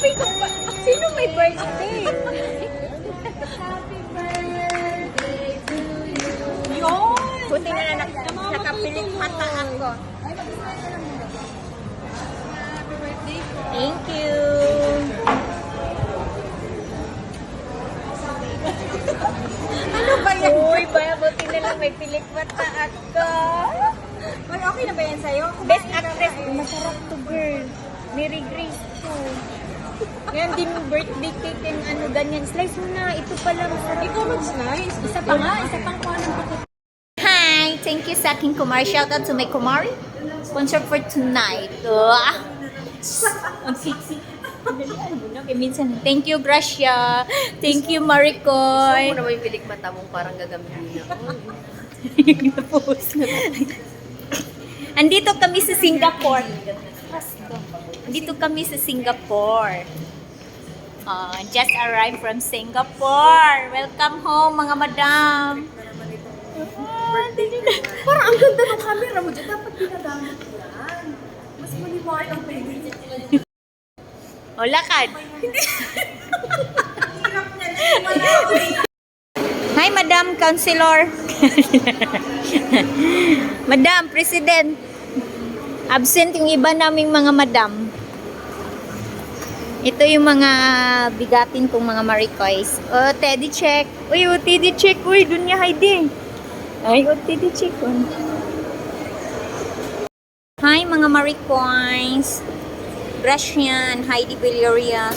Sabi ko ba, sino may birthday? Happy birthday to you. Yun! Buti na lang nakapilit mata ako. Ay, mag-smile ka lang muna. Happy birthday po. Thank you! Ano ba yan? Uy, buti na lang may pilit mata ako. Ay, okay na ba yan sa'yo? Best actress. Masarap to, girl. Mary Grace to. Yan din birthday cake and ano ganyan. Slice mo na. Ito pala masarap. Ikaw mag-slice. Isa pa nga, isa pang kuha ng puti. Hi! Thank you sa aking kumari. Shoutout to my kumari. Sponsor for tonight. Ang sexy. Minsan. Thank you, Gracia. Thank you, Maricoy. Saan mo naman yung pilik mata mong parang gagamitin niya? Andito kami sa Singapore. Andito kami sa Singapore. Just arrived from Singapore. Welcome home, mga madam. Birthday ko yan. Parang ang ganda ng camera mo dyan. Dapat ginagamit yan. Mas maliwanag ang pwede niya. O, lakad. Hi, Madam Councilor. Madam President. Absent yung iba naming mga madam. Ito yung mga bigatin kong mga Maricoys. Oh, Teddy check. Uy, oh, Teddy check. Uy, dun niya, Heidi. Ay, oh, Teddy check. Oh. Hi, mga Maricoys. Gracian, Heidi Villeria.